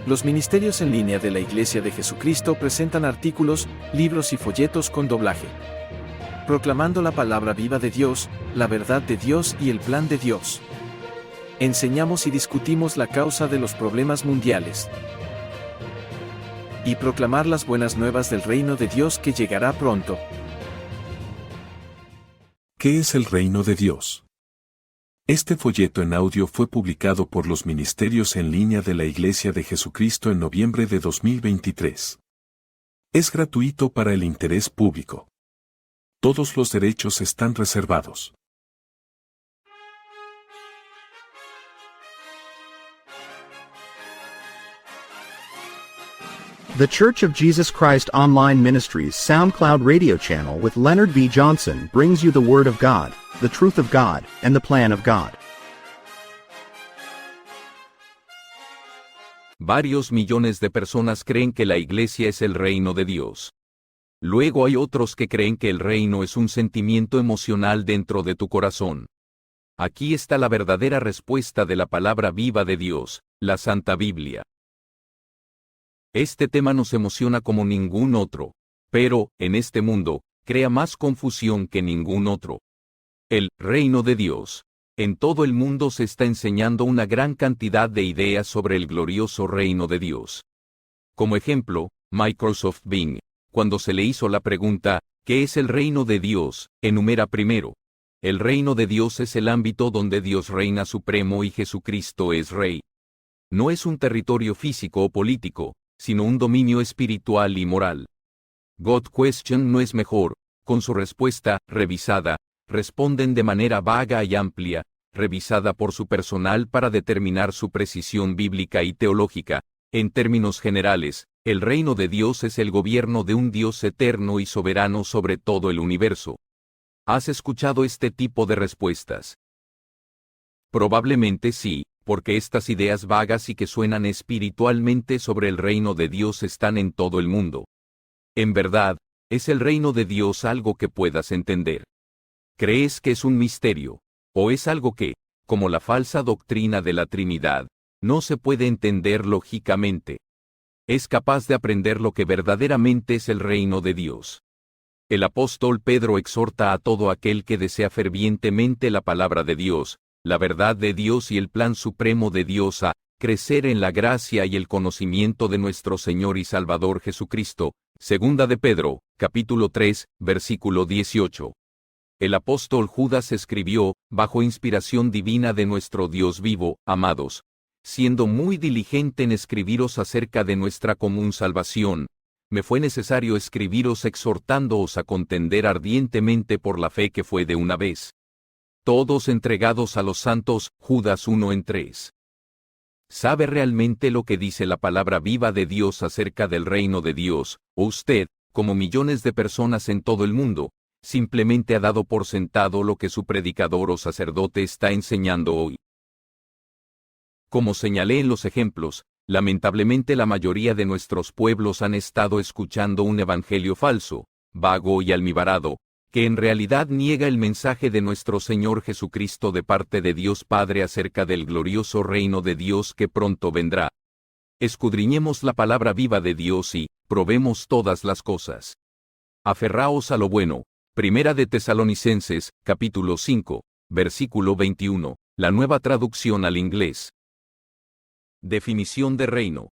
Los ministerios en línea de la Iglesia de Jesucristo presentan artículos, libros y folletos con doblaje, proclamando la palabra viva de Dios, la verdad de Dios y el plan de Dios. Enseñamos y discutimos la causa de los problemas mundiales y proclamar las buenas nuevas del reino de Dios que llegará pronto. ¿Qué es el reino de Dios? Este folleto en audio fue publicado por los Ministerios en Línea de la Iglesia de Jesucristo en noviembre de 2023. Es gratuito para el interés público. Todos los derechos están reservados. The Church of Jesus Christ Online Ministries SoundCloud radio channel with Leonard B. Johnson brings you the Word of God, the truth of God, and the plan of God. Varios millones de personas creen que la Iglesia es el reino de Dios. Luego hay otros que creen que el reino es un sentimiento emocional dentro de tu corazón. Aquí está la verdadera respuesta de la palabra viva de Dios, la Santa Biblia. Este tema nos emociona como ningún otro, pero, en este mundo, crea más confusión que ningún otro. El reino de Dios. En todo el mundo se está enseñando una gran cantidad de ideas sobre el glorioso reino de Dios. Como ejemplo, Microsoft Bing, cuando se le hizo la pregunta, ¿qué es el reino de Dios?, enumera primero. El reino de Dios es el ámbito donde Dios reina supremo y Jesucristo es Rey. No es un territorio físico o político, sino un dominio espiritual y moral. God Question no es mejor, con su respuesta, revisada, responden de manera vaga y amplia, revisada por su personal para determinar su precisión bíblica y teológica. En términos generales, el reino de Dios es el gobierno de un Dios eterno y soberano sobre todo el universo. ¿Has escuchado este tipo de respuestas? Probablemente sí, porque estas ideas vagas y que suenan espiritualmente sobre el reino de Dios están en todo el mundo. En verdad, ¿es el reino de Dios algo que puedas entender? ¿Crees que es un misterio? ¿O es algo que, como la falsa doctrina de la Trinidad, no se puede entender lógicamente? ¿Es capaz de aprender lo que verdaderamente es el reino de Dios? El apóstol Pedro exhorta a todo aquel que desea fervientemente la palabra de Dios, la verdad de Dios y el plan supremo de Dios a crecer en la gracia y el conocimiento de nuestro Señor y Salvador Jesucristo. Segunda de Pedro, capítulo 3, versículo 18. El apóstol Judas escribió, bajo inspiración divina de nuestro Dios vivo, amados, siendo muy diligente en escribiros acerca de nuestra común salvación, me fue necesario escribiros exhortándoos a contender ardientemente por la fe que fue de una vez. Todos entregados a los santos, Judas 1:3. ¿Sabe realmente lo que dice la palabra viva de Dios acerca del reino de Dios, o usted, como millones de personas en todo el mundo, simplemente ha dado por sentado lo que su predicador o sacerdote está enseñando hoy? Como señalé en los ejemplos, lamentablemente la mayoría de nuestros pueblos han estado escuchando un evangelio falso, vago y almibarado, que en realidad niega el mensaje de nuestro Señor Jesucristo de parte de Dios Padre acerca del glorioso reino de Dios que pronto vendrá. Escudriñemos la palabra viva de Dios y probemos todas las cosas. Aferraos a lo bueno. Primera de Tesalonicenses, capítulo 5, versículo 21, la nueva traducción al inglés. Definición de reino.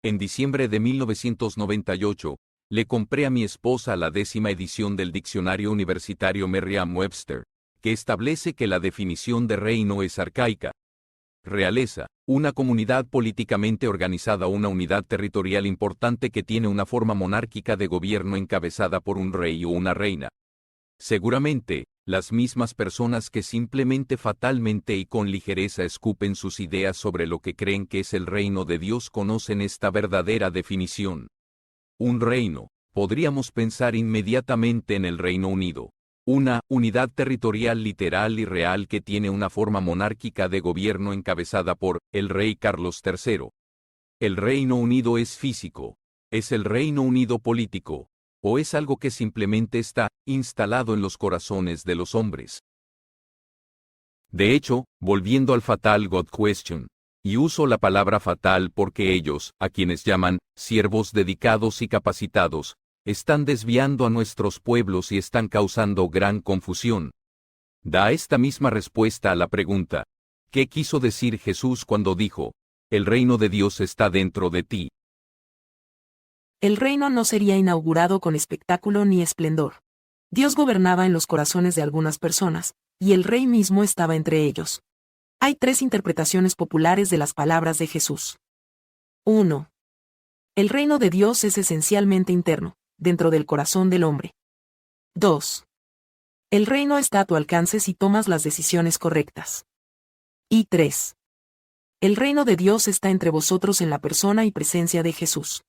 En diciembre de 1998, le compré a mi esposa la 10ª edición del diccionario universitario Merriam-Webster, que establece que la definición de reino es arcaica. Realeza, una comunidad políticamente organizada, una unidad territorial importante que tiene una forma monárquica de gobierno encabezada por un rey o una reina. Seguramente, las mismas personas que simplemente fatalmente y con ligereza escupen sus ideas sobre lo que creen que es el reino de Dios conocen esta verdadera definición. Un reino, podríamos pensar inmediatamente en el Reino Unido. Una unidad territorial literal y real que tiene una forma monárquica de gobierno encabezada por el rey Carlos III. El Reino Unido es físico. ¿Es el Reino Unido político? ¿O es algo que simplemente está instalado en los corazones de los hombres? De hecho, volviendo al fatal God question, y uso la palabra fatal porque ellos, a quienes llaman siervos dedicados y capacitados, están desviando a nuestros pueblos y están causando gran confusión. Da esta misma respuesta a la pregunta, ¿qué quiso decir Jesús cuando dijo, el reino de Dios está dentro de ti? El reino no sería inaugurado con espectáculo ni esplendor. Dios gobernaba en los corazones de algunas personas, y el rey mismo estaba entre ellos. Hay 3 interpretaciones populares de las palabras de Jesús. 1. El reino de Dios es esencialmente interno, dentro del corazón del hombre. 2. El reino está a tu alcance si tomas las decisiones correctas. Y 3. El reino de Dios está entre vosotros en la persona y presencia de Jesús.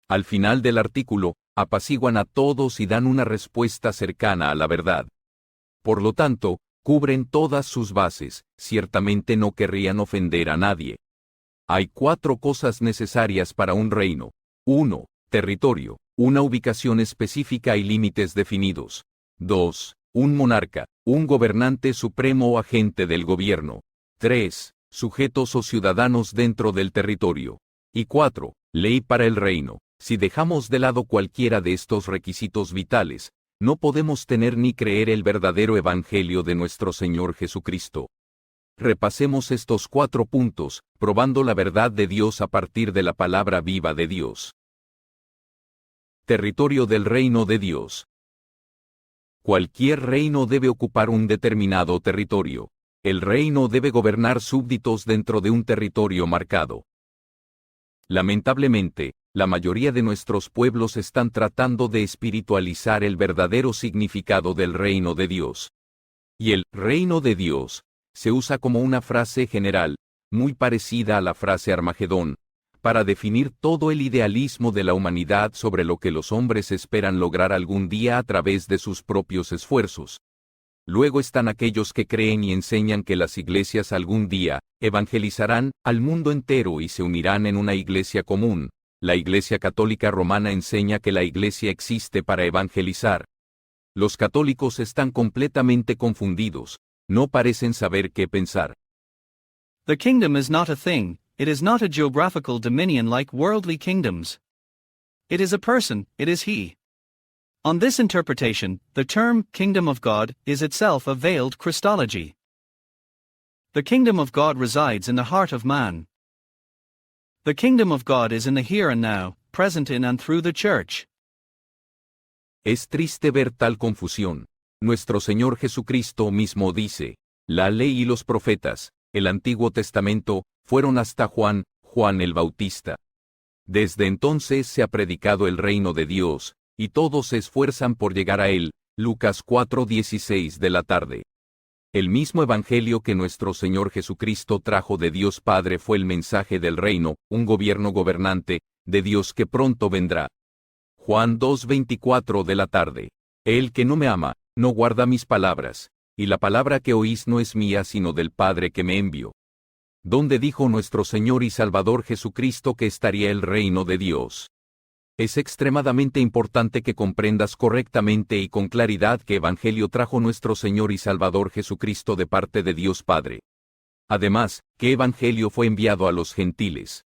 Al final del artículo, apaciguan a todos y dan una respuesta cercana a la verdad. Por lo tanto, cubren todas sus bases, ciertamente no querrían ofender a nadie. Hay 4 cosas necesarias para un reino. 1. Territorio, una ubicación específica y límites definidos. 2. Un monarca, un gobernante supremo o agente del gobierno. 3. Sujetos o ciudadanos dentro del territorio. Y 4. Ley para el reino. Si dejamos de lado cualquiera de estos requisitos vitales, no podemos tener ni creer el verdadero evangelio de nuestro Señor Jesucristo. Repasemos estos 4 puntos, probando la verdad de Dios a partir de la palabra viva de Dios. Territorio del reino de Dios. Cualquier reino debe ocupar un determinado territorio. El reino debe gobernar súbditos dentro de un territorio marcado. Lamentablemente, la mayoría de nuestros pueblos están tratando de espiritualizar el verdadero significado del reino de Dios. Y el reino de Dios se usa como una frase general, muy parecida a la frase Armagedón, para definir todo el idealismo de la humanidad sobre lo que los hombres esperan lograr algún día a través de sus propios esfuerzos. Luego están aquellos que creen y enseñan que las iglesias algún día evangelizarán al mundo entero y se unirán en una iglesia común. La Iglesia Católica Romana enseña que la iglesia existe para evangelizar. Los católicos están completamente confundidos, no parecen saber qué pensar. The kingdom is not a thing, it is not a geographical dominion like worldly kingdoms. It is a person, it is he. On this interpretation, the term kingdom of God is itself a veiled Christology. The kingdom of God resides in the heart of man. The kingdom of God is in the here and now, present in and through the church. Es triste ver tal confusión. Nuestro Señor Jesucristo mismo dice, la ley y los profetas, el Antiguo Testamento, fueron hasta Juan el Bautista. Desde entonces se ha predicado el reino de Dios, y todos se esfuerzan por llegar a él. Lucas 4:16 de la tarde. El mismo evangelio que nuestro Señor Jesucristo trajo de Dios Padre fue el mensaje del reino, un gobierno gobernante, de Dios que pronto vendrá. Juan 2:24 de la tarde. El que no me ama, no guarda mis palabras, y la palabra que oís no es mía sino del Padre que me envió. Donde dijo nuestro Señor y Salvador Jesucristo que estaría el reino de Dios. Es extremadamente importante que comprendas correctamente y con claridad qué evangelio trajo nuestro Señor y Salvador Jesucristo de parte de Dios Padre. Además, qué evangelio fue enviado a los gentiles.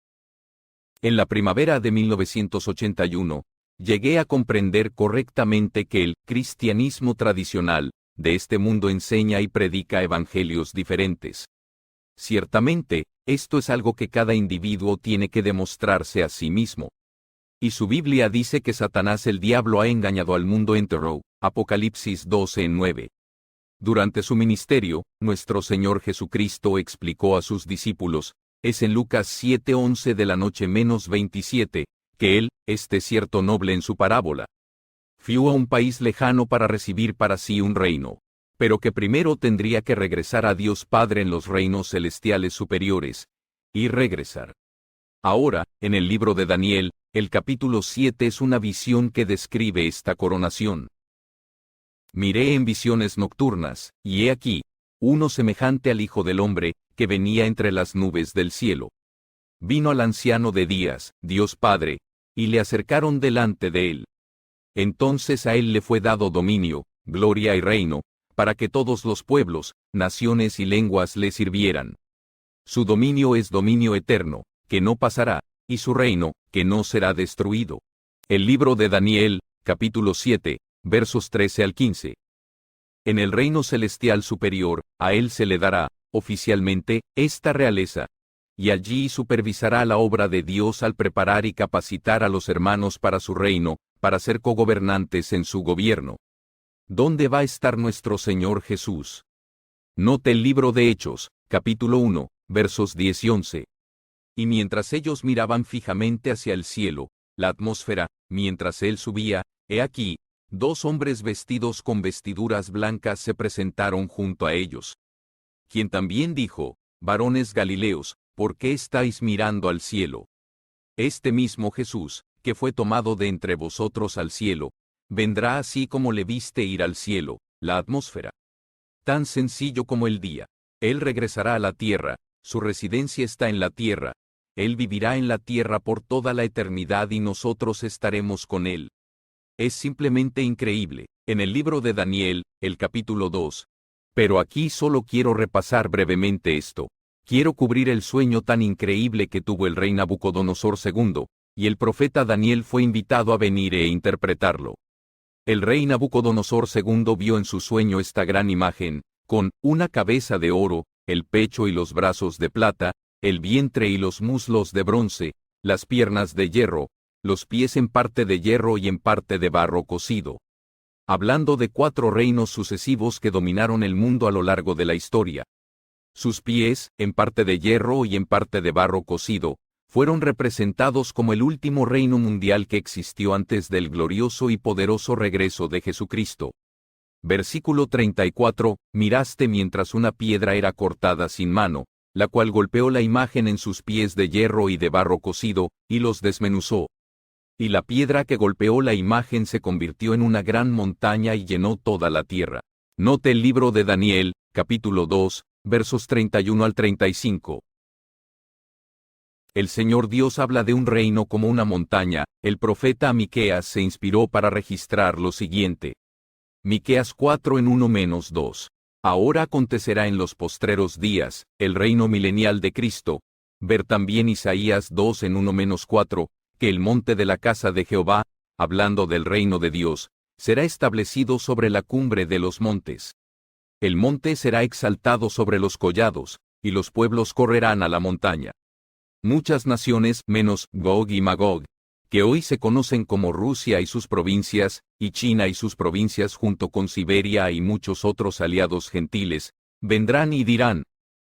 En la primavera de 1981, llegué a comprender correctamente que el cristianismo tradicional de este mundo enseña y predica evangelios diferentes. Ciertamente, esto es algo que cada individuo tiene que demostrarse a sí mismo. Y su Biblia dice que Satanás el diablo ha engañado al mundo entero, Apocalipsis 12:9. Durante su ministerio, nuestro Señor Jesucristo explicó a sus discípulos, es en Lucas 7:11 de la noche -27, que él, este cierto noble en su parábola, fue a un país lejano para recibir para sí un reino, pero que primero tendría que regresar a Dios Padre en los reinos celestiales superiores, y regresar. Ahora, en el libro de Daniel, el capítulo 7 es una visión que describe esta coronación. Miré en visiones nocturnas, y he aquí, uno semejante al Hijo del Hombre, que venía entre las nubes del cielo. Vino al anciano de días, Dios Padre, y le acercaron delante de él. Entonces a él le fue dado dominio, gloria y reino, para que todos los pueblos, naciones y lenguas le sirvieran. Su dominio es dominio eterno, que no pasará, y su reino, que no será destruido. El libro de Daniel, capítulo 7, versos 13 al 15. En el reino celestial superior, a él se le dará, oficialmente, esta realeza, y allí supervisará la obra de Dios al preparar y capacitar a los hermanos para su reino, para ser cogobernantes en su gobierno. ¿Dónde va a estar nuestro Señor Jesús? Note el libro de Hechos, capítulo 1, versos 10 y 11. Y mientras ellos miraban fijamente hacia el cielo, la atmósfera, mientras él subía, he aquí, 2 hombres vestidos con vestiduras blancas se presentaron junto a ellos. Quien también dijo, varones Galileos, ¿por qué estáis mirando al cielo? Este mismo Jesús, que fue tomado de entre vosotros al cielo, vendrá así como le viste ir al cielo, la atmósfera. Tan sencillo como el día. Él regresará a la tierra, su residencia está en la tierra, él vivirá en la tierra por toda la eternidad y nosotros estaremos con él. Es simplemente increíble. En el libro de Daniel, el capítulo 2. Pero aquí solo quiero repasar brevemente esto. Quiero cubrir el sueño tan increíble que tuvo el rey Nabucodonosor II, y el profeta Daniel fue invitado a venir e interpretarlo. El rey Nabucodonosor II vio en su sueño esta gran imagen, con una cabeza de oro, el pecho y los brazos de plata, el vientre y los muslos de bronce, las piernas de hierro, los pies en parte de hierro y en parte de barro cocido. Hablando de 4 reinos sucesivos que dominaron el mundo a lo largo de la historia. Sus pies, en parte de hierro y en parte de barro cocido, fueron representados como el último reino mundial que existió antes del glorioso y poderoso regreso de Jesucristo. Versículo 34, miraste mientras una piedra era cortada sin mano, la cual golpeó la imagen en sus pies de hierro y de barro cocido, y los desmenuzó. Y la piedra que golpeó la imagen se convirtió en una gran montaña y llenó toda la tierra. Note el libro de Daniel, capítulo 2, versos 31 al 35. El Señor Dios habla de un reino como una montaña. El profeta Miqueas se inspiró para registrar lo siguiente. Miqueas 4 en 1-2. Ahora acontecerá en los postreros días, el reino milenial de Cristo. Ver también Isaías 2 en 1-4, que el monte de la casa de Jehová, hablando del reino de Dios, será establecido sobre la cumbre de los montes. El monte será exaltado sobre los collados, y los pueblos correrán a la montaña. Muchas naciones, menos Gog y Magog, que hoy se conocen como Rusia y sus provincias, y China y sus provincias junto con Siberia y muchos otros aliados gentiles, vendrán y dirán,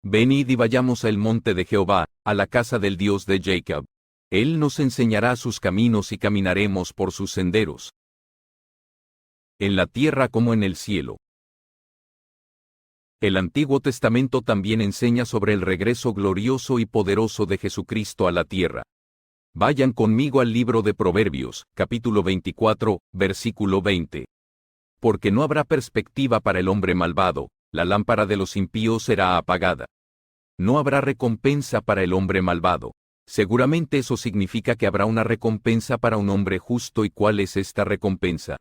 venid y vayamos al monte de Jehová, a la casa del Dios de Jacob. Él nos enseñará sus caminos y caminaremos por sus senderos. En la tierra como en el cielo. El Antiguo Testamento también enseña sobre el regreso glorioso y poderoso de Jesucristo a la tierra. Vayan conmigo al libro de Proverbios, capítulo 24, versículo 20. Porque no habrá perspectiva para el hombre malvado, la lámpara de los impíos será apagada. No habrá recompensa para el hombre malvado. Seguramente eso significa que habrá una recompensa para un hombre justo. ¿Y cuál es esta recompensa?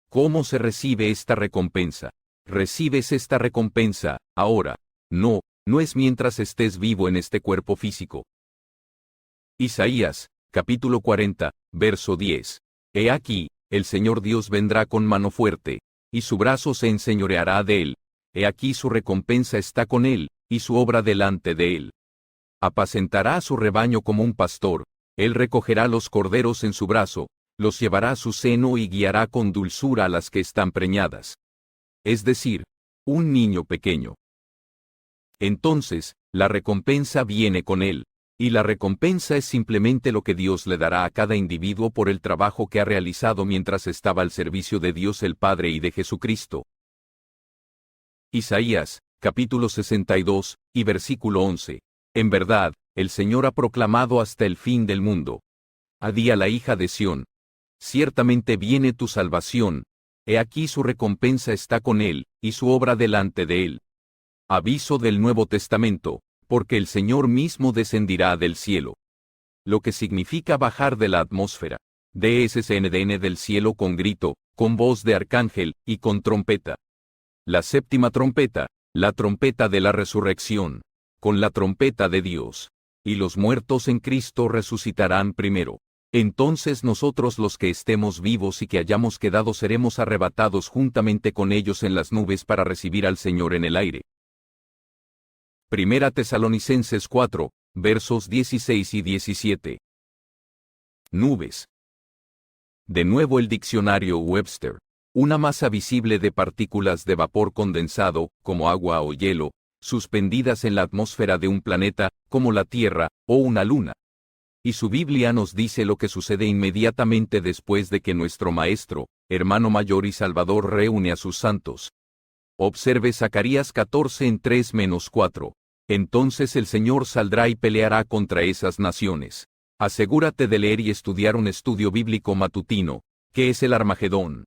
¿Cómo se recibe esta recompensa? Recibes esta recompensa, ahora. No es mientras estés vivo en este cuerpo físico. Isaías, capítulo 40, verso 10. He aquí, el Señor Dios vendrá con mano fuerte, y su brazo se enseñoreará de él. He aquí su recompensa está con él, y su obra delante de él. Apacentará a su rebaño como un pastor, él recogerá los corderos en su brazo, los llevará a su seno y guiará con dulzura a las que están preñadas. Es decir, un niño pequeño. Entonces, la recompensa viene con él, y la recompensa es simplemente lo que Dios le dará a cada individuo por el trabajo que ha realizado mientras estaba al servicio de Dios el Padre y de Jesucristo. Isaías, capítulo 62, y versículo 11. En verdad, el Señor ha proclamado hasta el fin del mundo. Di a la hija de Sión. Ciertamente viene tu salvación. He aquí su recompensa está con él, y su obra delante de él. Aviso del Nuevo Testamento, porque el Señor mismo descendirá del cielo. Lo que significa bajar de la atmósfera. Descendrá del cielo con grito, con voz de arcángel, y con trompeta. La séptima trompeta, la trompeta de la resurrección, con la trompeta de Dios. Y los muertos en Cristo resucitarán primero. Entonces nosotros los que estemos vivos y que hayamos quedado seremos arrebatados juntamente con ellos en las nubes para recibir al Señor en el aire. Primera Tesalonicenses 4, versos 16 y 17. Nubes. De nuevo el diccionario Webster. Una masa visible de partículas de vapor condensado, como agua o hielo, suspendidas en la atmósfera de un planeta, como la Tierra, o una luna. Y su Biblia nos dice lo que sucede inmediatamente después de que nuestro Maestro, hermano mayor y Salvador reúne a sus santos. Observe Zacarías 14 en 3-4. Entonces el Señor saldrá y peleará contra esas naciones. Asegúrate de leer y estudiar un estudio bíblico matutino, que es el Armagedón.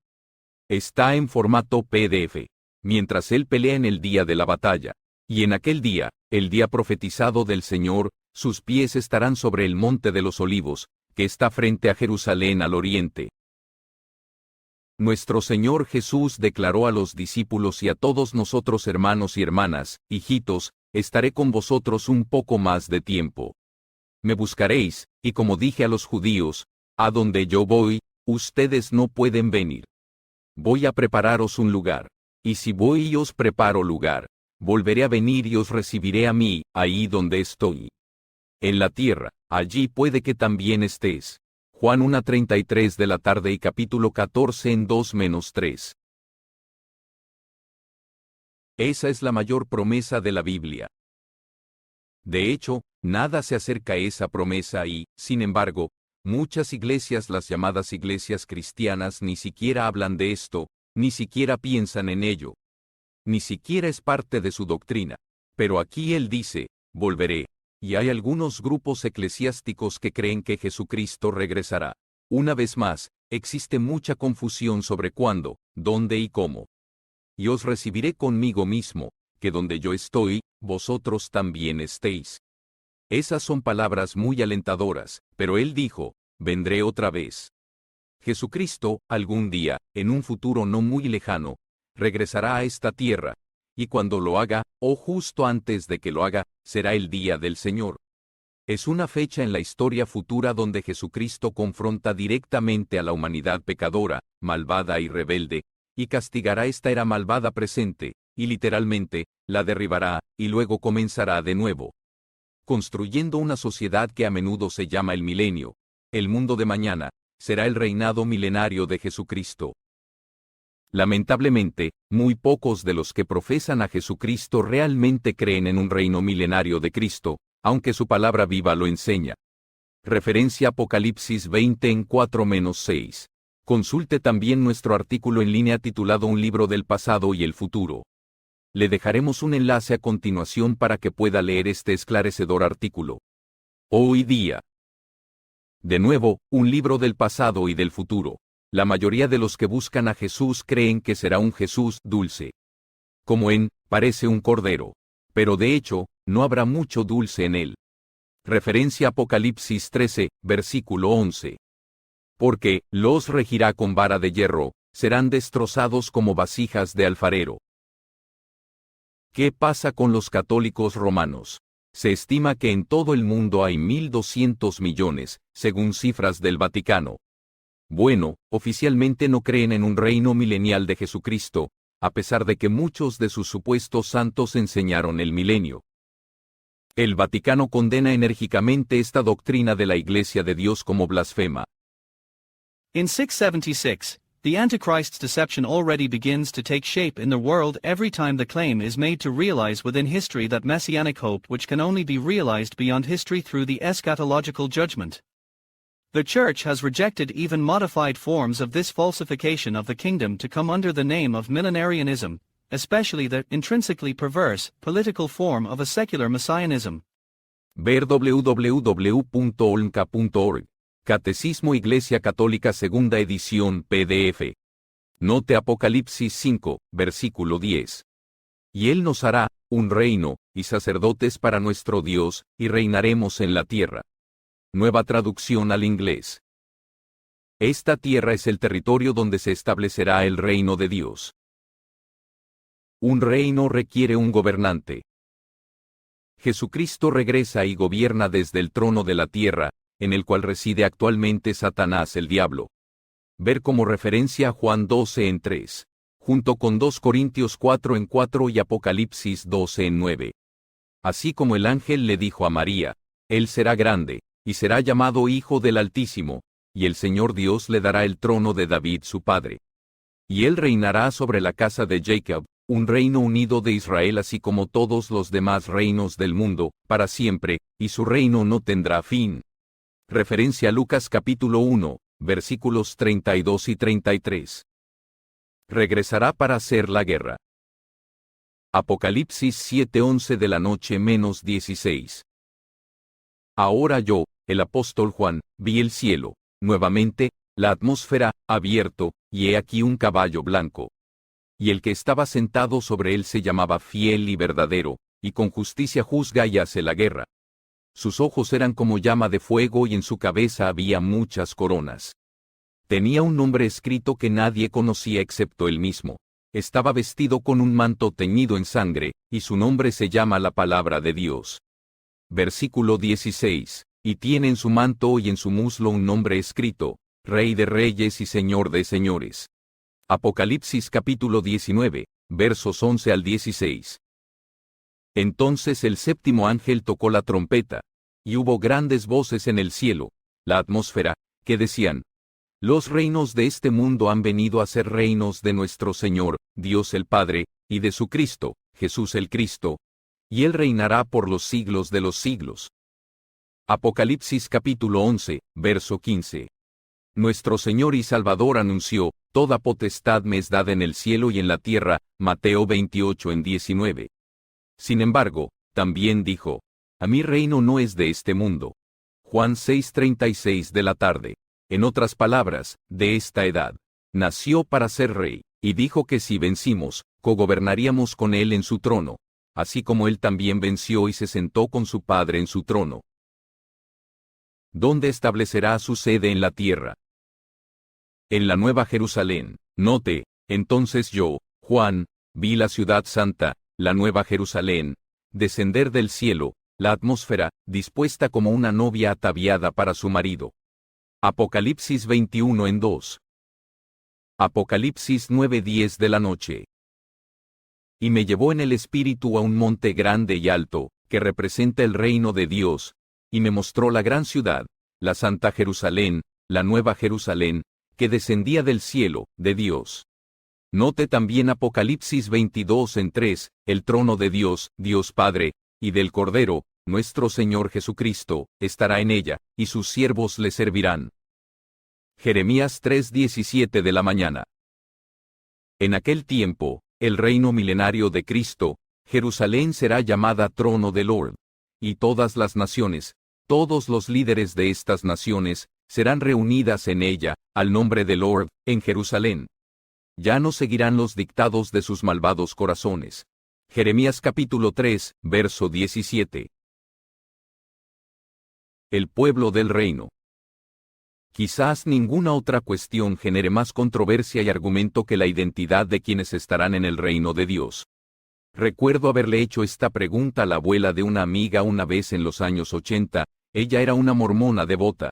Está en formato PDF. Mientras Él pelea en el día de la batalla. Y en aquel día, el día profetizado del Señor, sus pies estarán sobre el monte de los olivos, que está frente a Jerusalén al oriente. Nuestro Señor Jesús declaró a los discípulos y a todos nosotros hermanos y hermanas, hijitos, estaré con vosotros un poco más de tiempo. Me buscaréis, y como dije a los judíos, a donde yo voy, ustedes no pueden venir. Voy a prepararos un lugar. Y si voy y os preparo lugar, volveré a venir y os recibiré a mí, ahí donde estoy. En la tierra, allí puede que también estés. Juan 1:33 de la tarde y capítulo 14 en 2-3. Esa es la mayor promesa de la Biblia. De hecho, nada se acerca a esa promesa y, sin embargo, muchas iglesias, las llamadas iglesias cristianas, ni siquiera hablan de esto, ni siquiera piensan en ello. Ni siquiera es parte de su doctrina. Pero aquí él dice, volveré. Y hay algunos grupos eclesiásticos que creen que Jesucristo regresará. Una vez más, existe mucha confusión sobre cuándo, dónde y cómo. Y os recibiré conmigo mismo, que donde yo estoy, vosotros también estéis. Esas son palabras muy alentadoras, pero él dijo, vendré otra vez. Jesucristo, algún día, en un futuro no muy lejano, regresará a esta tierra, y cuando lo haga, o justo antes de que lo haga, será el día del Señor. Es una fecha en la historia futura donde Jesucristo confronta directamente a la humanidad pecadora, malvada y rebelde, y castigará esta era malvada presente, y literalmente, la derribará, y luego comenzará de nuevo. Construyendo una sociedad que a menudo se llama el milenio, el mundo de mañana, será el reinado milenario de Jesucristo. Lamentablemente, muy pocos de los que profesan a Jesucristo realmente creen en un reino milenario de Cristo, aunque su palabra viva lo enseña. Referencia Apocalipsis 20 en 4-6. Consulte también nuestro artículo en línea titulado Un libro del pasado y el futuro. Le dejaremos un enlace a continuación para que pueda leer este esclarecedor artículo. Hoy día. De nuevo, un libro del pasado y del futuro. La mayoría de los que buscan a Jesús creen que será un Jesús dulce. Como parece un cordero. Pero de hecho, no habrá mucho dulce en él. Referencia Apocalipsis 13, versículo 11. Porque, los regirá con vara de hierro, serán destrozados como vasijas de alfarero. ¿Qué pasa con los católicos romanos? Se estima que en todo el mundo hay 1.200 millones, según cifras del Vaticano. Bueno, oficialmente no creen en un reino milenial de Jesucristo, a pesar de que muchos de sus supuestos santos enseñaron el milenio. El Vaticano condena enérgicamente esta doctrina de la Iglesia de Dios como blasfema. In 676, the Antichrist's deception already begins to take shape in the world every time the claim is made to realize within history that messianic hope which can only be realized beyond history through the eschatological judgment. The Church has rejected even modified forms of this falsification of the kingdom to come under the name of millenarianism, especially the intrinsically perverse, political form of a secular messianism. Ver www.olmca.org. Catecismo Iglesia Católica Segunda Edición PDF. Note Apocalipsis 5, versículo 10. Y Él nos hará un reino, y sacerdotes para nuestro Dios, y reinaremos en la tierra. Nueva traducción al inglés. Esta tierra es el territorio donde se establecerá el reino de Dios. Un reino requiere un gobernante. Jesucristo regresa y gobierna desde el trono de la tierra, en el cual reside actualmente Satanás el diablo. Ver como referencia a Juan 12 en 3, junto con 2 Corintios 4 en 4 y Apocalipsis 12 en 9. Así como el ángel le dijo a María, él será grande, y será llamado Hijo del Altísimo, y el Señor Dios le dará el trono de David su padre. Y él reinará sobre la casa de Jacob, un reino unido de Israel así como todos los demás reinos del mundo, para siempre, y su reino no tendrá fin. Referencia a Lucas capítulo 1, versículos 32 y 33. Regresará para hacer la guerra. Apocalipsis 7:11 de la noche menos 16. Ahora yo, el apóstol Juan, vi el cielo, nuevamente, la atmósfera, abierto, y he aquí un caballo blanco. Y el que estaba sentado sobre él se llamaba Fiel y Verdadero, y con justicia juzga y hace la guerra. Sus ojos eran como llama de fuego y en su cabeza había muchas coronas. Tenía un nombre escrito que nadie conocía excepto él mismo. Estaba vestido con un manto teñido en sangre, y su nombre se llama la Palabra de Dios. Versículo 16. Y tiene en su manto y en su muslo un nombre escrito, Rey de Reyes y Señor de Señores. Apocalipsis capítulo 19, versos 11 al 16. Entonces el séptimo ángel tocó la trompeta, y hubo grandes voces en el cielo, la atmósfera, que decían, los reinos de este mundo han venido a ser reinos de nuestro Señor, Dios el Padre, y de su Cristo, Jesús el Cristo, y él reinará por los siglos de los siglos. Apocalipsis capítulo 11, verso 15. Nuestro Señor y Salvador anunció, toda potestad me es dada en el cielo y en la tierra, Mateo 28 en 19. Sin embargo, también dijo, a mi reino no es de este mundo. Juan 6:36 de la tarde. En otras palabras, de esta edad. Nació para ser rey, y dijo que si vencimos, cogobernaríamos con él en su trono, así como él también venció y se sentó con su Padre en su trono. ¿Dónde establecerá su sede en la tierra? En la Nueva Jerusalén. Note, entonces yo, Juan, vi la ciudad santa, la Nueva Jerusalén, descender del cielo, la atmósfera, dispuesta como una novia ataviada para su marido. Apocalipsis 21 en 2. Apocalipsis 9:10 de la noche. Y me llevó en el espíritu a un monte grande y alto, que representa el reino de Dios, y me mostró la gran ciudad, la Santa Jerusalén, la Nueva Jerusalén, que descendía del cielo, de Dios. Note también Apocalipsis 22 en 3, el trono de Dios, Dios Padre, y del Cordero, nuestro Señor Jesucristo, estará en ella, y sus siervos le servirán. Jeremías 3:17 de la mañana. En aquel tiempo, el reino milenario de Cristo, Jerusalén será llamada trono de Lord, y todas las naciones, todos los líderes de estas naciones, serán reunidas en ella, al nombre de Lord, en Jerusalén. Ya no seguirán los dictados de sus malvados corazones. Jeremías capítulo 3, verso 17. El pueblo del reino. Quizás ninguna otra cuestión genere más controversia y argumento que la identidad de quienes estarán en el reino de Dios. Recuerdo haberle hecho esta pregunta a la abuela de una amiga una vez en los años 80, ella era una mormona devota.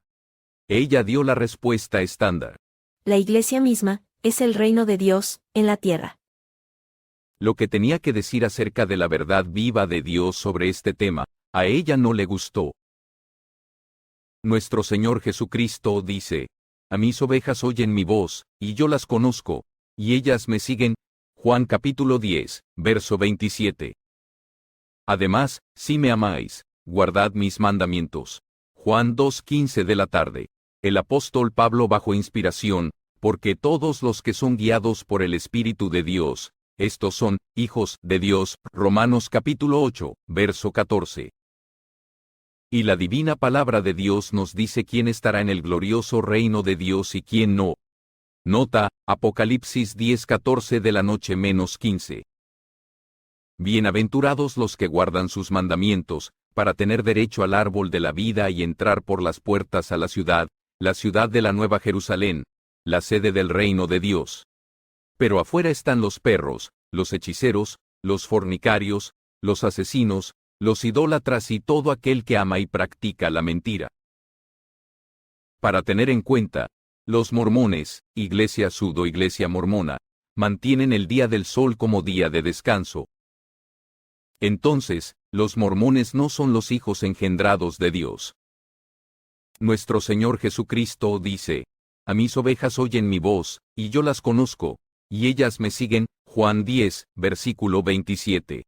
Ella dio la respuesta estándar. La iglesia misma es el reino de Dios en la tierra. Lo que tenía que decir acerca de la verdad viva de Dios sobre este tema, a ella no le gustó. Nuestro Señor Jesucristo dice, a mis ovejas oyen mi voz, y yo las conozco, y ellas me siguen. Juan capítulo 10, verso 27. Además, si me amáis, guardad mis mandamientos. Juan 2:15 de la tarde. El apóstol Pablo bajo inspiración, porque todos los que son guiados por el Espíritu de Dios, estos son hijos de Dios. Romanos capítulo 8, verso 14. Y la divina palabra de Dios nos dice quién estará en el glorioso reino de Dios y quién no. Nota, Apocalipsis 10:14 de la noche menos 15. Bienaventurados los que guardan sus mandamientos, para tener derecho al árbol de la vida y entrar por las puertas a la ciudad de la Nueva Jerusalén, la sede del reino de Dios. Pero afuera están los perros, los hechiceros, los fornicarios, los asesinos, los idólatras y todo aquel que ama y practica la mentira. Para tener en cuenta, los mormones, iglesia pseudo-iglesia mormona, mantienen el día del sol como día de descanso. Entonces, los mormones no son los hijos engendrados de Dios. Nuestro Señor Jesucristo dice, a mis ovejas oyen mi voz, y yo las conozco, y ellas me siguen, Juan 10, versículo 27.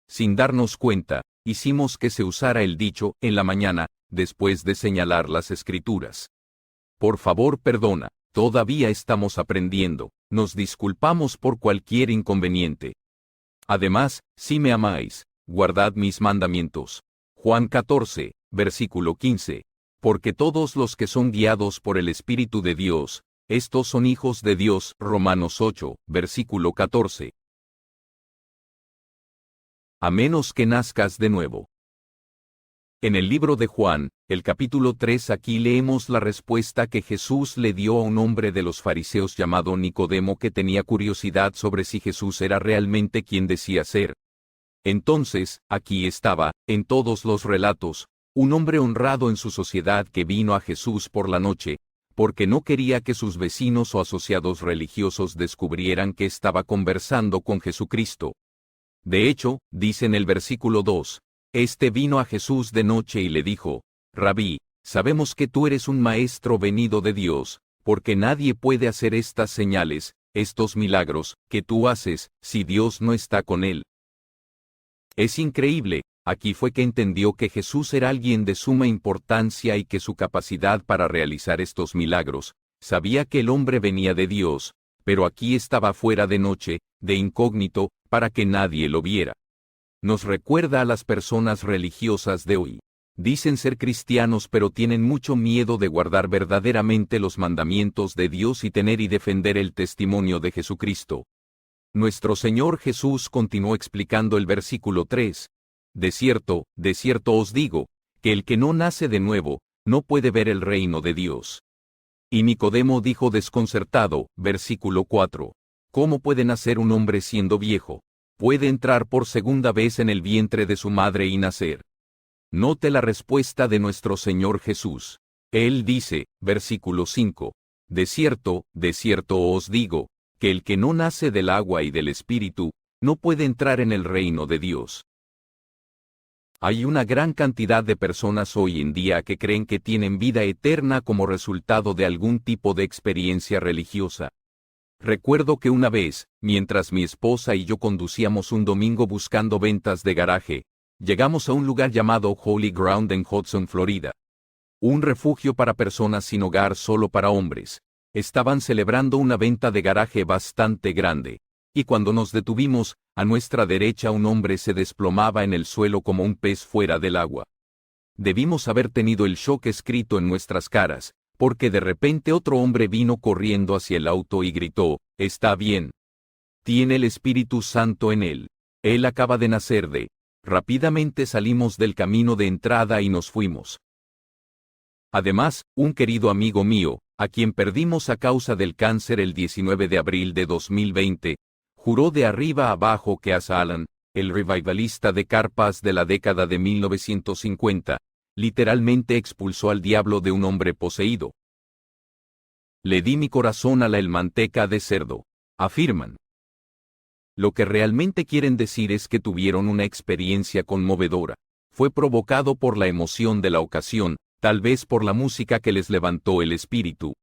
Sin darnos cuenta, hicimos que se usara el dicho, en la mañana, después de señalar las Escrituras. Por favor, perdona, todavía estamos aprendiendo, nos disculpamos por cualquier inconveniente. Además, si me amáis, guardad mis mandamientos. Juan 14, versículo 15. Porque todos los que son guiados por el Espíritu de Dios, estos son hijos de Dios. Romanos 8, versículo 14. A menos que nazcas de nuevo. En el libro de Juan, el capítulo 3, aquí leemos la respuesta que Jesús le dio a un hombre de los fariseos llamado Nicodemo que tenía curiosidad sobre si Jesús era realmente quien decía ser. Entonces, aquí estaba, en todos los relatos, un hombre honrado en su sociedad que vino a Jesús por la noche, porque no quería que sus vecinos o asociados religiosos descubrieran que estaba conversando con Jesucristo. De hecho, dice en el versículo 2, este vino a Jesús de noche y le dijo, Rabí, sabemos que tú eres un maestro venido de Dios, porque nadie puede hacer estas señales, estos milagros, que tú haces, si Dios no está con él. Es increíble, aquí fue que entendió que Jesús era alguien de suma importancia y que su capacidad para realizar estos milagros, sabía que el hombre venía de Dios, pero aquí estaba fuera de noche, de incógnito, para que nadie lo viera. Nos recuerda a las personas religiosas de hoy. Dicen ser cristianos pero tienen mucho miedo de guardar verdaderamente los mandamientos de Dios y tener y defender el testimonio de Jesucristo. Nuestro Señor Jesús continuó explicando el versículo 3. De cierto os digo, que el que no nace de nuevo, no puede ver el reino de Dios. Y Nicodemo dijo desconcertado, versículo 4. ¿Cómo puede nacer un hombre siendo viejo? ¿Puede entrar por segunda vez en el vientre de su madre y nacer? Note la respuesta de nuestro Señor Jesús. Él dice, versículo 5. De cierto os digo, que el que no nace del agua y del Espíritu, no puede entrar en el reino de Dios. Hay una gran cantidad de personas hoy en día que creen que tienen vida eterna como resultado de algún tipo de experiencia religiosa. Recuerdo que una vez, mientras mi esposa y yo conducíamos un domingo buscando ventas de garaje, llegamos a un lugar llamado Holy Ground en Hudson, Florida. Un refugio para personas sin hogar solo para hombres. Estaban celebrando una venta de garaje bastante grande, y cuando nos detuvimos, a nuestra derecha un hombre se desplomaba en el suelo como un pez fuera del agua. Debimos haber tenido el shock escrito en nuestras caras, porque de repente otro hombre vino corriendo hacia el auto y gritó, «Está bien. Tiene el Espíritu Santo en él. Él acaba de nacer de». Rápidamente salimos del camino de entrada y nos fuimos. Además, un querido amigo mío, a quien perdimos a causa del cáncer el 19 de abril de 2020, juró de arriba a abajo que Asa Allen, el revivalista de carpas de la década de 1950, literalmente expulsó al diablo de un hombre poseído. Le di mi corazón a la manteca de cerdo, afirman. Lo que realmente quieren decir es que tuvieron una experiencia conmovedora. Fue provocado por la emoción de la ocasión, tal vez por la música que les levantó el espíritu.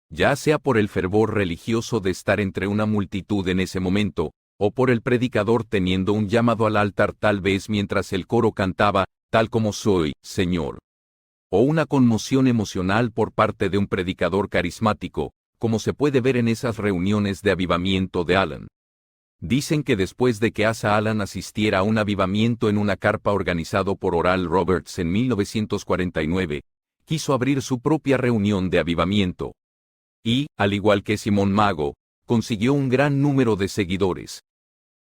Ya sea por el fervor religioso de estar entre una multitud en ese momento, o por el predicador teniendo un llamado al altar tal vez mientras el coro cantaba, tal como soy, Señor. O una conmoción emocional por parte de un predicador carismático, como se puede ver en esas reuniones de avivamiento de Allen. Dicen que después de que Asa Allen asistiera a un avivamiento en una carpa organizado por Oral Roberts en 1949, quiso abrir su propia reunión de avivamiento. Y, al igual que Simón Mago, consiguió un gran número de seguidores.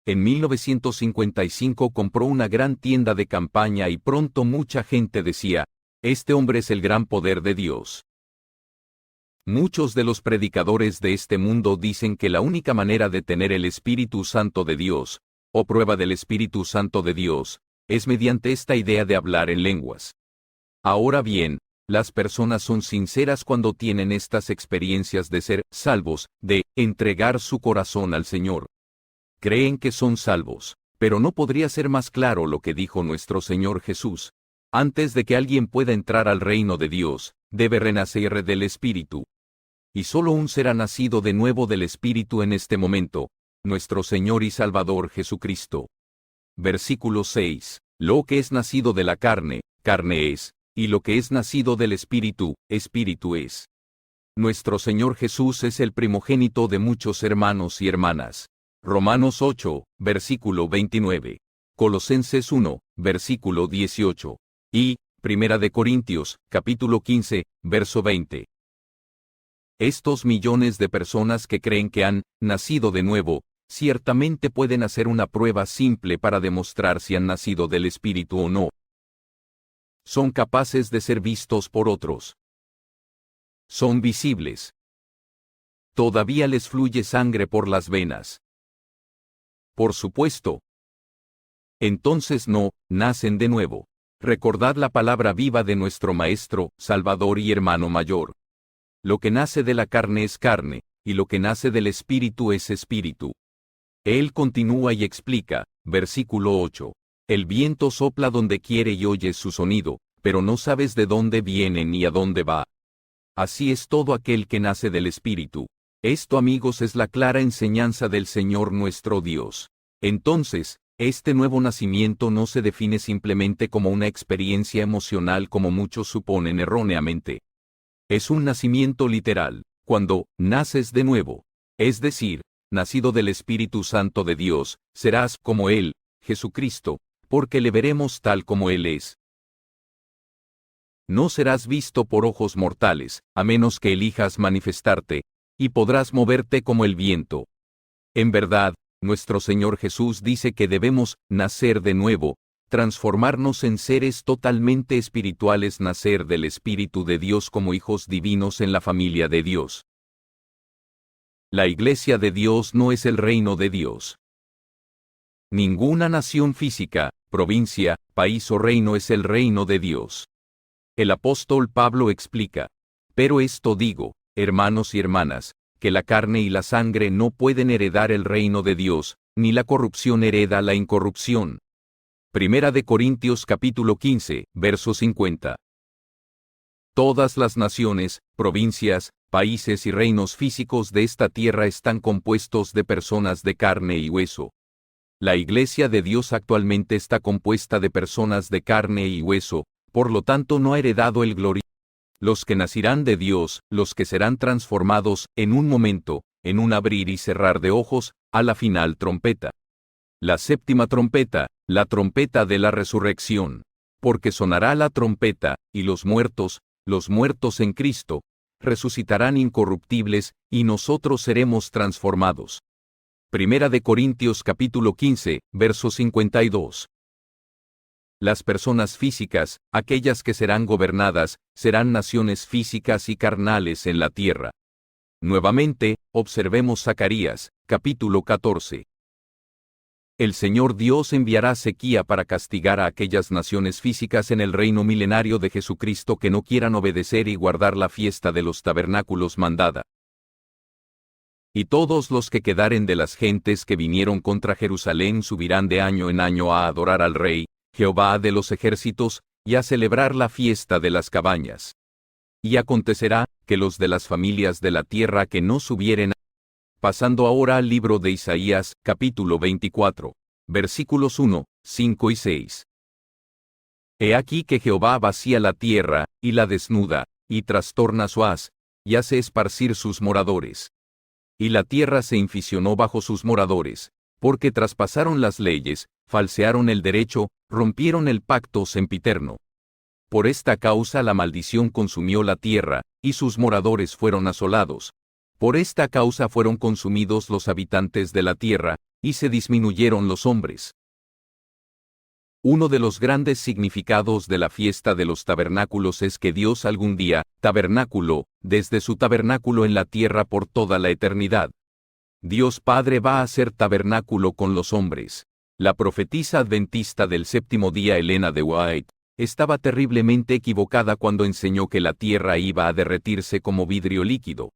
En 1955 compró una gran tienda de campaña y pronto mucha gente decía, «Este hombre es el gran poder de Dios». Muchos de los predicadores de este mundo dicen que la única manera de tener el Espíritu Santo de Dios, o prueba del Espíritu Santo de Dios, es mediante esta idea de hablar en lenguas. Ahora bien, las personas son sinceras cuando tienen estas experiencias de ser salvos, de entregar su corazón al Señor. Creen que son salvos, pero no podría ser más claro lo que dijo nuestro Señor Jesús. Antes de que alguien pueda entrar al reino de Dios, debe renacer del Espíritu. Y solo un será nacido de nuevo del Espíritu en este momento, nuestro Señor y Salvador Jesucristo. Versículo 6. Lo que es nacido de la carne, carne es, y lo que es nacido del Espíritu, Espíritu es. Nuestro Señor Jesús es el primogénito de muchos hermanos y hermanas. Romanos 8, versículo 29. Colosenses 1, versículo 18. Y, Primera de Corintios, capítulo 15, verso 20. Estos millones de personas que creen que han nacido de nuevo, ciertamente pueden hacer una prueba simple para demostrar si han nacido del Espíritu o no. Son capaces de ser vistos por otros. Son visibles. Todavía les fluye sangre por las venas. Por supuesto. Entonces no, nacen de nuevo. Recordad la palabra viva de nuestro Maestro, Salvador y Hermano Mayor. Lo que nace de la carne es carne, y lo que nace del Espíritu es Espíritu. Él continúa y explica, versículo 8. El viento sopla donde quiere y oyes su sonido, pero no sabes de dónde viene ni a dónde va. Así es todo aquel que nace del Espíritu. Esto, amigos, es la clara enseñanza del Señor nuestro Dios. Entonces, este nuevo nacimiento no se define simplemente como una experiencia emocional como muchos suponen erróneamente. Es un nacimiento literal, cuando naces de nuevo, es decir, nacido del Espíritu Santo de Dios, serás como Él, Jesucristo, porque le veremos tal como Él es. No serás visto por ojos mortales, a menos que elijas manifestarte, y podrás moverte como el viento. En verdad, nuestro Señor Jesús dice que debemos nacer de nuevo, transformarnos en seres totalmente espirituales, nacer del Espíritu de Dios como hijos divinos en la familia de Dios. La Iglesia de Dios no es el reino de Dios. Ninguna nación física, provincia, país o reino es el reino de Dios. El apóstol Pablo explica: pero esto digo, hermanos y hermanas, que la carne y la sangre no pueden heredar el reino de Dios, ni la corrupción hereda la incorrupción. Primera de Corintios capítulo 15, verso 50. Todas las naciones, provincias, países y reinos físicos de esta tierra están compuestos de personas de carne y hueso. La Iglesia de Dios actualmente está compuesta de personas de carne y hueso, por lo tanto no ha heredado el gloria. Los que nacirán de Dios, los que serán transformados, en un momento, en un abrir y cerrar de ojos, a la final trompeta. La séptima trompeta, la trompeta de la resurrección. Porque sonará la trompeta, y los muertos en Cristo, resucitarán incorruptibles, y nosotros seremos transformados. Primera de Corintios capítulo 15, verso 52. Las personas físicas, aquellas que serán gobernadas, serán naciones físicas y carnales en la tierra. Nuevamente, observemos Zacarías, capítulo 14. El Señor Dios enviará sequía para castigar a aquellas naciones físicas en el reino milenario de Jesucristo que no quieran obedecer y guardar la fiesta de los tabernáculos mandada. Y todos los que quedaren de las gentes que vinieron contra Jerusalén subirán de año en año a adorar al Rey, Jehová de los ejércitos, y a celebrar la fiesta de las cabañas. Y acontecerá, que los de las familias de la tierra que no subieren. Pasando ahora al libro de Isaías, capítulo 24, versículos 1, 5 y 6. He aquí que Jehová vacía la tierra, y la desnuda, y trastorna su haz, y hace esparcir sus moradores. Y la tierra se inficionó bajo sus moradores, porque traspasaron las leyes, falsearon el derecho, rompieron el pacto sempiterno. Por esta causa la maldición consumió la tierra, y sus moradores fueron asolados. Por esta causa fueron consumidos los habitantes de la tierra, y se disminuyeron los hombres. Uno de los grandes significados de la fiesta de los tabernáculos es que Dios algún día, tabernáculo, desde su tabernáculo en la tierra por toda la eternidad. Dios Padre va a hacer tabernáculo con los hombres. La profetisa adventista del séptimo día Elena de White estaba terriblemente equivocada cuando enseñó que la tierra iba a derretirse como vidrio líquido.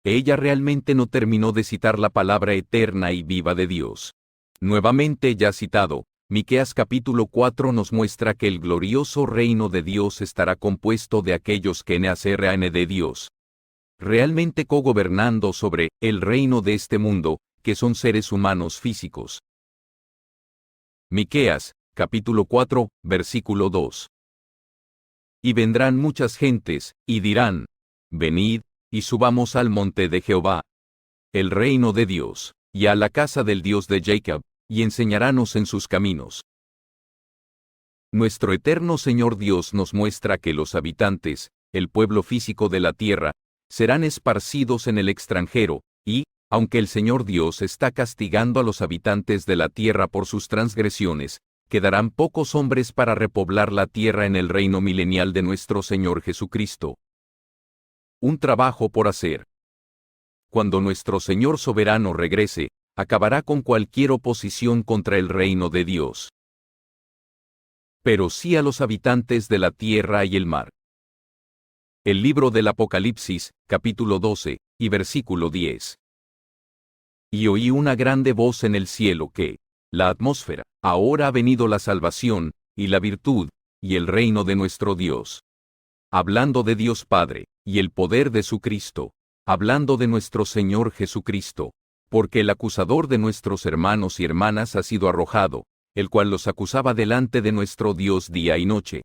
Ella realmente no terminó de citar la palabra eterna y viva de Dios. Nuevamente ya citado, Miqueas capítulo 4 nos muestra que el glorioso reino de Dios estará compuesto de aquellos que nacerán de Dios, realmente cogobernando sobre el reino de este mundo, que son seres humanos físicos. Miqueas, capítulo 4, versículo 2. Y vendrán muchas gentes, y dirán, venid, y subamos al monte de Jehová, el reino de Dios, y a la casa del Dios de Jacob, y enseñarános en sus caminos. Nuestro eterno Señor Dios nos muestra que los habitantes, el pueblo físico de la tierra, serán esparcidos en el extranjero, y, aunque el Señor Dios está castigando a los habitantes de la tierra por sus transgresiones, quedarán pocos hombres para repoblar la tierra en el reino milenial de nuestro Señor Jesucristo. Un trabajo por hacer. Cuando nuestro Señor soberano regrese, acabará con cualquier oposición contra el reino de Dios. Pero sí a los habitantes de la tierra y el mar. El libro del Apocalipsis, capítulo 12, y versículo 10. Y oí una grande voz en el cielo que, la atmósfera, ahora ha venido la salvación, y la virtud, y el reino de nuestro Dios. Hablando de Dios Padre, y el poder de su Cristo, hablando de nuestro Señor Jesucristo, porque el acusador de nuestros hermanos y hermanas ha sido arrojado, el cual los acusaba delante de nuestro Dios día y noche.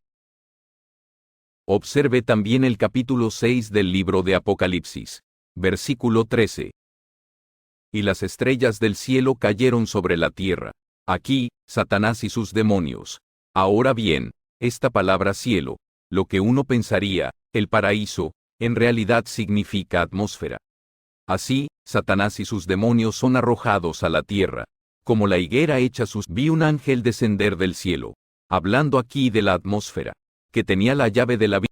Observe también el capítulo 6 del libro de Apocalipsis, versículo 13. Y las estrellas del cielo cayeron sobre la tierra. Aquí, Satanás y sus demonios. Ahora bien, esta palabra cielo, lo que uno pensaría, el paraíso, en realidad significa atmósfera. Así, Satanás y sus demonios son arrojados a la tierra. Como la higuera echa sus... Vi un ángel descender del cielo, hablando aquí de la atmósfera, que tenía la llave de la vida,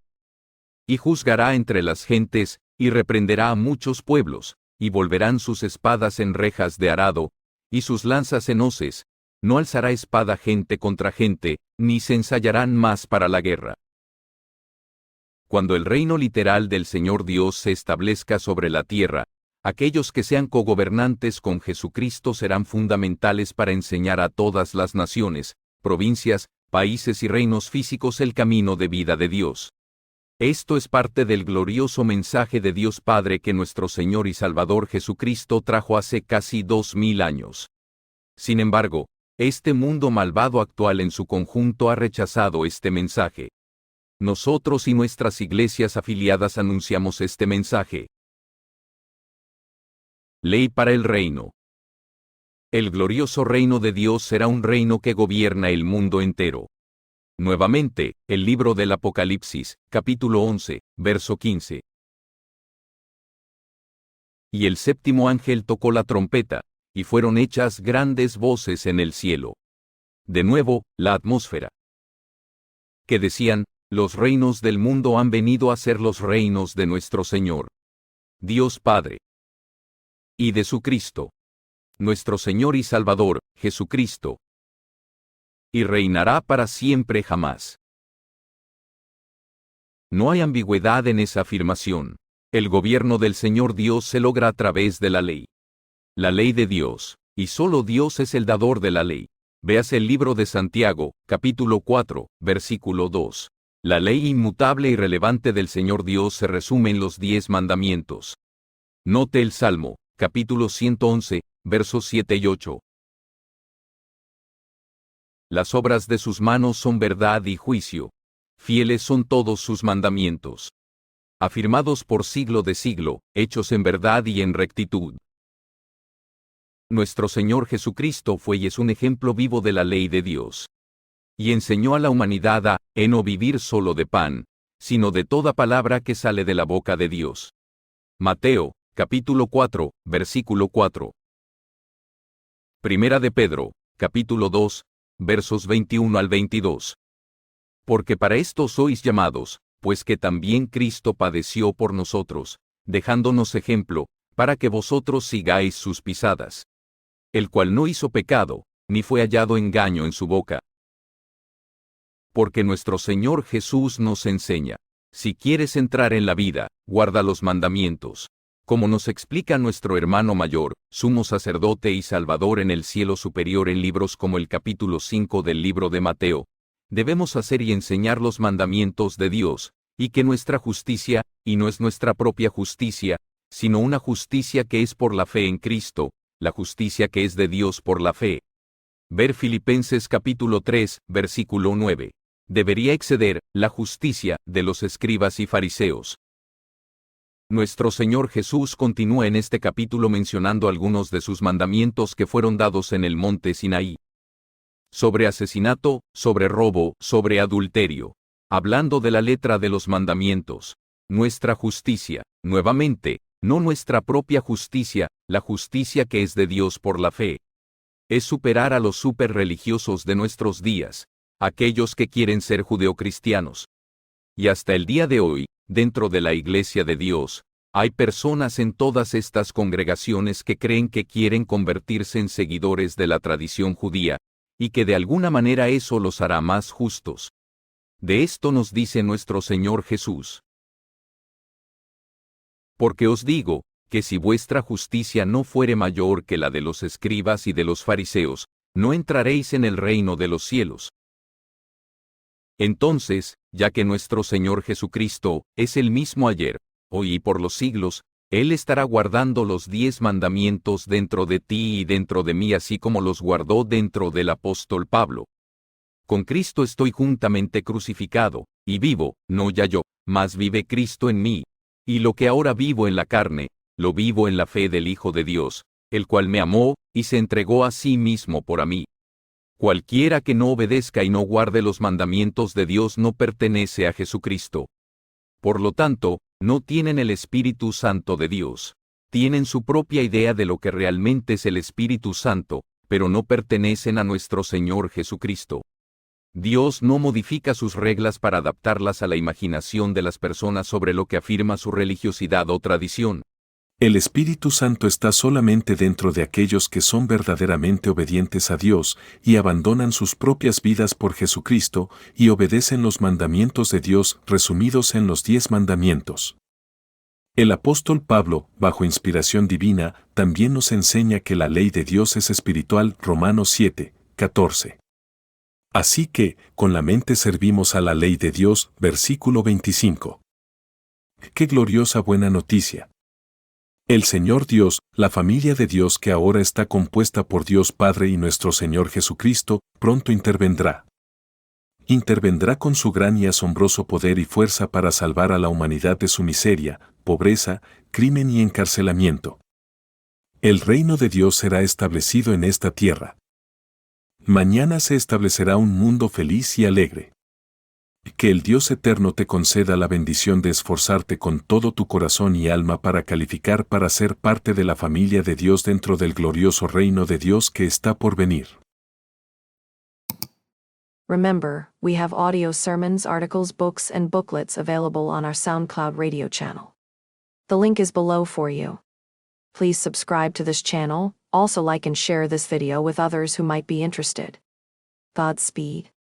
y juzgará entre las gentes, y reprenderá a muchos pueblos, y volverán sus espadas en rejas de arado, y sus lanzas en hoces. No alzará espada gente contra gente, ni se ensayarán más para la guerra. Cuando el reino literal del Señor Dios se establezca sobre la tierra, aquellos que sean cogobernantes con Jesucristo serán fundamentales para enseñar a todas las naciones, provincias, países y reinos físicos el camino de vida de Dios. Esto es parte del glorioso mensaje de Dios Padre que nuestro Señor y Salvador Jesucristo trajo hace casi 2000 años. Sin embargo, este mundo malvado actual en su conjunto ha rechazado este mensaje. Nosotros y nuestras iglesias afiliadas anunciamos este mensaje. Ley para el reino. El glorioso reino de Dios será un reino que gobierna el mundo entero. Nuevamente, el libro del Apocalipsis, capítulo 11, verso 15. Y el séptimo ángel tocó la trompeta, y fueron hechas grandes voces en el cielo. De nuevo, la atmósfera. Que decían, los reinos del mundo han venido a ser los reinos de nuestro Señor, Dios Padre, y de su Cristo, nuestro Señor y Salvador, Jesucristo, y reinará para siempre jamás. No hay ambigüedad en esa afirmación. El gobierno del Señor Dios se logra a través de la ley. La ley de Dios, y solo Dios es el dador de la ley. Véase el libro de Santiago, capítulo 4, versículo 2. La ley inmutable y relevante del Señor Dios se resume en los 10 mandamientos. Note el Salmo, capítulo 111, versos 7 y 8. Las obras de sus manos son verdad y juicio. Fieles son todos sus mandamientos. Afirmados por siglo de siglo, hechos en verdad y en rectitud. Nuestro Señor Jesucristo fue y es un ejemplo vivo de la ley de Dios. Y enseñó a la humanidad a no vivir solo de pan, sino de toda palabra que sale de la boca de Dios. Mateo, capítulo 4, versículo 4. Primera de Pedro, capítulo 2, versos 21 al 22. Porque para esto sois llamados, pues que también Cristo padeció por nosotros, dejándonos ejemplo, para que vosotros sigáis sus pisadas. El cual no hizo pecado, ni fue hallado engaño en su boca. Porque nuestro Señor Jesús nos enseña, si quieres entrar en la vida, guarda los mandamientos. Como nos explica nuestro hermano mayor, sumo sacerdote y salvador en el cielo superior en libros como el capítulo 5 del libro de Mateo, debemos hacer y enseñar los mandamientos de Dios, y que nuestra justicia, y no es nuestra propia justicia, sino una justicia que es por la fe en Cristo, la justicia que es de Dios por la fe. Ver Filipenses capítulo 3, versículo 9. Debería exceder la justicia de los escribas y fariseos. Nuestro Señor Jesús continúa en este capítulo mencionando algunos de sus mandamientos que fueron dados en el monte Sinaí. Sobre asesinato, sobre robo, sobre adulterio. Hablando de la letra de los mandamientos. Nuestra justicia, nuevamente, no nuestra propia justicia, la justicia que es de Dios por la fe. Es superar a los superreligiosos de nuestros días, aquellos que quieren ser judeocristianos. Y hasta el día de hoy, dentro de la Iglesia de Dios, hay personas en todas estas congregaciones que creen que quieren convertirse en seguidores de la tradición judía, y que de alguna manera eso los hará más justos. De esto nos dice nuestro Señor Jesús. Porque os digo, que si vuestra justicia no fuere mayor que la de los escribas y de los fariseos, no entraréis en el reino de los cielos. Entonces, ya que nuestro Señor Jesucristo es el mismo ayer, hoy y por los siglos, Él estará guardando los 10 mandamientos dentro de ti y dentro de mí, así como los guardó dentro del apóstol Pablo. Con Cristo estoy juntamente crucificado, y vivo, no ya yo, mas vive Cristo en mí. Y lo que ahora vivo en la carne, lo vivo en la fe del Hijo de Dios, el cual me amó, y se entregó a sí mismo por mí. Cualquiera que no obedezca y no guarde los mandamientos de Dios no pertenece a Jesucristo. Por lo tanto, no tienen el Espíritu Santo de Dios. Tienen su propia idea de lo que realmente es el Espíritu Santo, pero no pertenecen a nuestro Señor Jesucristo. Dios no modifica sus reglas para adaptarlas a la imaginación de las personas sobre lo que afirma su religiosidad o tradición. El Espíritu Santo está solamente dentro de aquellos que son verdaderamente obedientes a Dios y abandonan sus propias vidas por Jesucristo y obedecen los mandamientos de Dios resumidos en los 10 mandamientos. El apóstol Pablo, bajo inspiración divina, también nos enseña que la ley de Dios es espiritual, Romanos 7, 14. Así que, con la mente servimos a la ley de Dios, versículo 25. ¡Qué gloriosa buena noticia! El Señor Dios, la familia de Dios que ahora está compuesta por Dios Padre y nuestro Señor Jesucristo, pronto intervendrá. Intervendrá con su gran y asombroso poder y fuerza para salvar a la humanidad de su miseria, pobreza, crimen y encarcelamiento. El reino de Dios será establecido en esta tierra. Mañana se establecerá un mundo feliz y alegre. Que el Dios eterno te conceda la bendición de esforzarte con todo tu corazón y alma para calificar para ser parte de la familia de Dios dentro del glorioso reino de Dios que está por venir. Remember, we have audio sermons, articles, books, and booklets available on our SoundCloud radio channel. The link is below for you. Please subscribe to this channel, also like and share this video with others who might be interested. Godspeed.